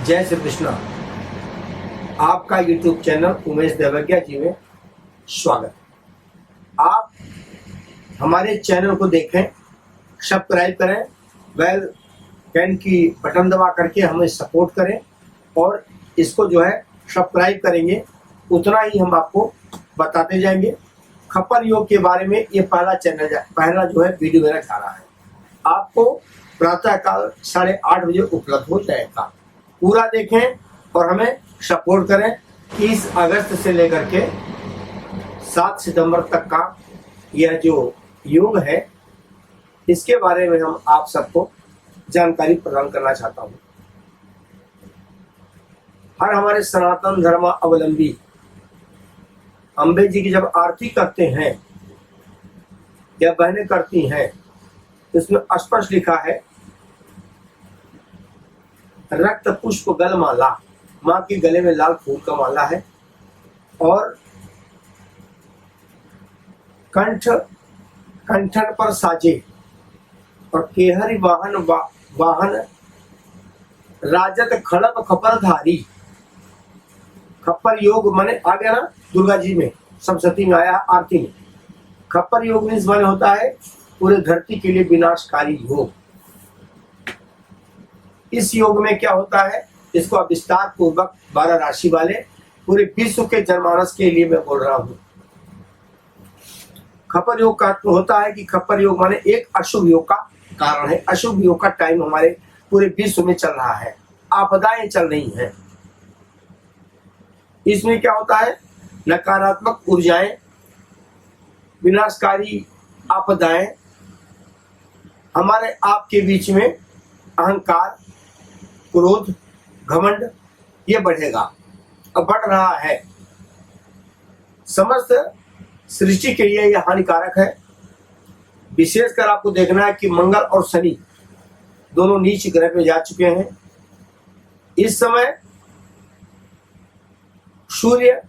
जय श्री कृष्णा। आपका YouTube channel Umesh देवज्ञा जी में स्वागत। आप हमारे चैनल को देखें, सब्सक्राइब करें, बेल आइकन की बटन दबा करके हमें सपोर्ट करें और इसको जो है सब्सक्राइब करेंगे उतना ही हम आपको बताते जाएंगे। खप्पर योग के बारे में ये पहला जो है वीडियो मेरा जा रहा है। आपको प्रातःकाल 8:30 बजे उपलब्ध हो जाएगा। पूरा देखें और हमें सपोर्ट करें। 30 अगस्त से लेकर के 7 सितंबर तक का यह जो योग है इसके बारे में हम आप सबको जानकारी प्रदान करना चाहता हूँ। हर हमारे सनातन धर्म अवलंबी अम्बे जी की जब आरती करते हैं या बहनें करती हैं, इसमें स्पष्ट लिखा है रक्त पुष्प गल माला, माँ के गले में लाल फूल का माला है और कंठन पर साजे और केहरी वाहन राजत खड़ग खपर धारी। खप्पर योग माने आ गया ना, दुर्गा जी में सप्तशती में आया आरती में। खप्पर योग मीन्स माने होता है पूरे धरती के लिए विनाशकारी योग। इस योग में क्या होता है, इसको विस्तार पूर्वक 12 राशि वाले पूरे विश्व के जनमानस के लिए मैं बोल रहा हूँ। खप्पर योग का होता है कि खप्पर योग माने एक अशुभ योग का कारण है। अशुभ योग का टाइम हमारे पूरे विश्व में चल रहा है, आपदाएं चल रही हैं। इसमें क्या होता है, नकारात्मक ऊर्जाएं, विनाशकारी आपदाएं, हमारे आपके बीच में अहंकार, क्रोध, घमंड ये बढ़ेगा और बढ़ रहा है। समस्त सृष्टि के लिए यह हानिकारक है। विशेषकर आपको देखना है कि मंगल और शनि दोनों नीच ग्रह पे जा चुके हैं। इस समय सूर्य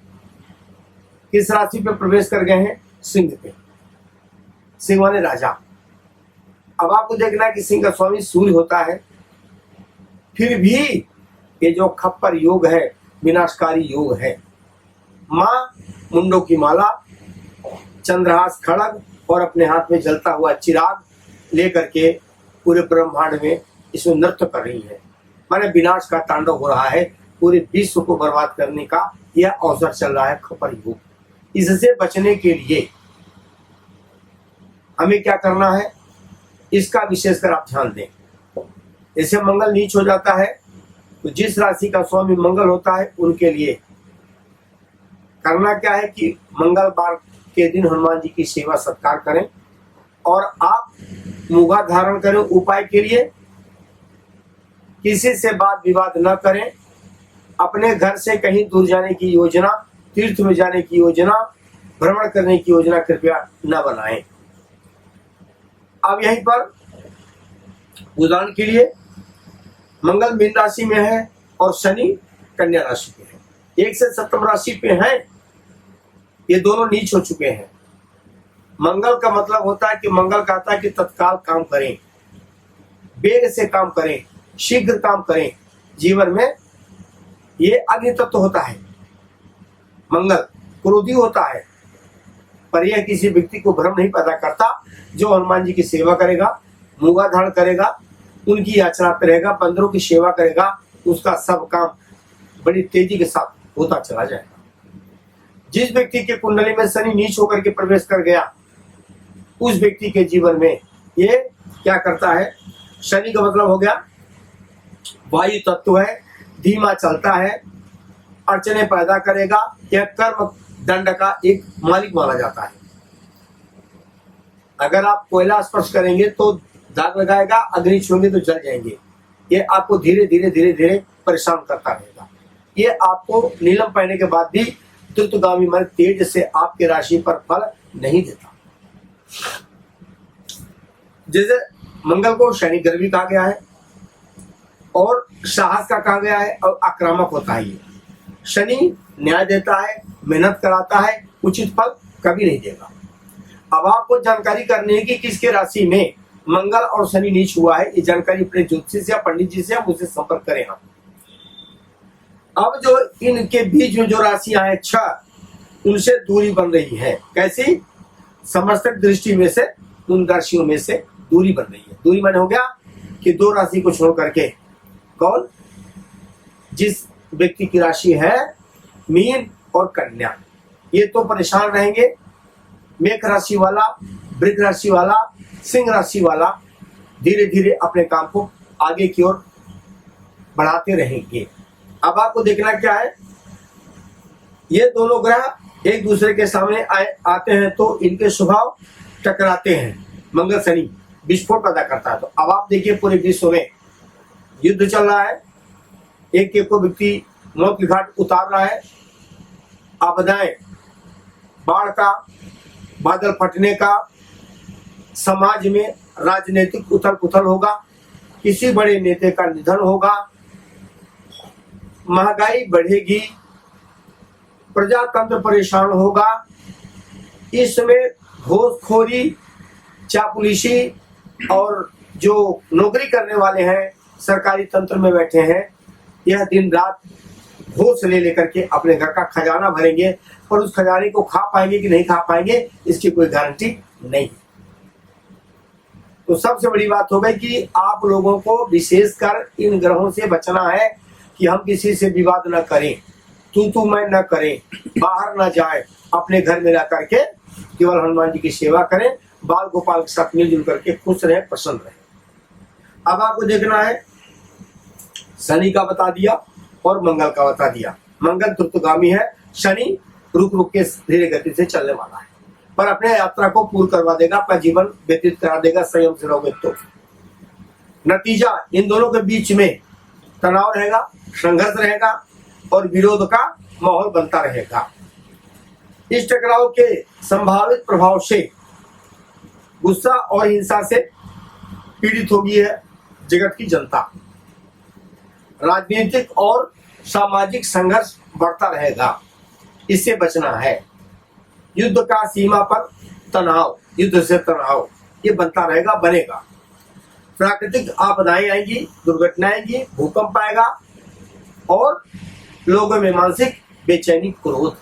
किस राशि पे प्रवेश कर गए हैं, सिंह पे। सिंह माने राजा। अब आपको देखना है कि सिंह का स्वामी सूर्य होता है। फिर भी ये जो खप्पर योग है विनाशकारी योग है। माँ मुंडों की माला, चंद्रहास खड़ग और अपने हाथ में जलता हुआ चिराग लेकर के पूरे ब्रह्मांड में इसमें नृत्य कर रही है। माने विनाश का तांडव हो रहा है, पूरे विश्व को बर्बाद करने का यह अवसर चल रहा है खप्पर योग। इससे बचने के लिए हमें क्या करना है, इसका विशेषकर आप ध्यान दें। जैसे मंगल नीच हो जाता है तो जिस राशि का स्वामी मंगल होता है उनके लिए करना क्या है कि मंगलवार के दिन हनुमान जी की सेवा सत्कार करें और आप मुगा धारण करें। उपाय के लिए किसी से बात विवाद न करें। अपने घर से कहीं दूर जाने की योजना, तीर्थ में जाने की योजना, भ्रमण करने की योजना कृपया न बनाएं। अब यहीं पर उदाहरण के लिए मंगल मीन राशि में है और शनि कन्या राशि पे है। 1 से सप्तम राशि पे हैं, ये दोनों नीच हो चुके हैं। मंगल का मतलब होता है कि मंगल कहता है कि तत्काल काम करें, वेग से काम करें, शीघ्र काम करें। जीवन में ये अग्नि तत्व होता है। मंगल क्रोधी होता है, पर यह किसी व्यक्ति को भ्रम नहीं पैदा करता। जो हनुमान जी की सेवा करेगा, मुगा धारण करेगा, उनकी याचना पे रहेगा, बंदरों की सेवा करेगा, उसका सब काम बड़ी तेजी के साथ होता चला जाएगा। जिस व्यक्ति के कुंडली में शनि नीच होकर के प्रवेश कर गया, उस व्यक्ति के जीवन में ये क्या करता है, शनि का मतलब हो गया वायु तत्व है, धीमा चलता है, अड़चने पैदा करेगा। यह कर्म दंड का एक मालिक माना जाता है। अगर आप कोयला स्पर्श करेंगे तो दाग लगाएगा, अग्नि छूएंगे तो जल जाएंगे। ये आपको धीरे धीरे परेशान करता रहेगा। ये आपको नीलम पहनने के बाद भी द्रुतगामी मन तेज से आपके राशि पर फल नहीं देता। जैसे मंगल को शनि ग्रह भी कहा गया है और साहस का कहा गया है और आक्रामक होता है। ये शनि न्याय देता है, मेहनत कराता है, उचित फल कभी नहीं देगा। अब आपको जानकारी करनी है कि किसके राशि में मंगल और शनि नीच हुआ है। ये जानकारी अपने ज्योतिषी से या पंडित जी से मुझसे संपर्क करें। आप अब जो इनके बीच में जो राशियां हैं 6, उनसे दूरी बन रही है। कैसी? समस्तक दृष्टि में से उन राशियों में से दूरी बन रही है। दूरी माने हो गया कि 2 राशि को छोड़ करके। कौन? जिस व्यक्ति की राशि है मीन और कन्या, ये तो परेशान रहेंगे। मेष राशि वाला, वृष राशि वाला, सिंह राशि वाला धीरे धीरे अपने काम को आगे की ओर बढ़ाते रहेंगे। अब आपको देखना क्या है, ये दोनों ग्रह एक दूसरे के सामने आते हैं तो इनके स्वभाव टकराते हैं। मंगल शनि विस्फोट पैदा करता है। तो अब आप देखिए पूरे विश्व में युद्ध चल रहा है, एक एक को व्यक्ति मौत के घाट उतार रहा है। आपदाएं, बाढ़ का, बादल फटने का, समाज में राजनीतिक उथल पुथल होगा, किसी बड़े नेता का निधन होगा, महंगाई बढ़ेगी, प्रजातंत्र परेशान होगा। इसमें घूसखोरी, चापलूसी और जो नौकरी करने वाले हैं, सरकारी तंत्र में बैठे हैं, यह दिन रात घूस ले लेकर के अपने घर का खजाना भरेंगे, और उस खजाने को खा पाएंगे कि नहीं खा पाएंगे इसकी कोई गारंटी नहीं। तो सबसे बड़ी बात हो गई कि आप लोगों को विशेषकर इन ग्रहों से बचना है कि हम किसी से विवाद न करें, तू मैं न करें, बाहर न जाए, अपने घर में रह करके केवल हनुमान जी की सेवा करें, बाल गोपाल के साथ मिलजुल करके खुश रहे, प्रसन्न रहे। अब आपको देखना है, शनि का बता दिया और मंगल का बता दिया। मंगल द्रुतगामी है, शनि रुक रुक के धीरे गति से चलने वाला है, पर अपने यात्रा को पूर्ण करवा देगा, अपना जीवन व्यतीत करा देगा संयम से रहोगे तो। नतीजा इन दोनों के बीच में तनाव रहेगा, संघर्ष रहेगा और विरोध का माहौल बनता रहेगा। इस टकराव के संभावित प्रभाव से गुस्सा और हिंसा से पीड़ित होगी है जगत की जनता। राजनीतिक और सामाजिक संघर्ष बढ़ता रहेगा, इससे बचना है। युद्ध का सीमा पर तनाव, युद्ध से तनाव ये बनता रहेगा, बनेगा। प्राकृतिक आपदाएं आएंगी, दुर्घटनाएं आएंगी, भूकंप आएगा और लोगों में मानसिक बेचैनी, क्रोध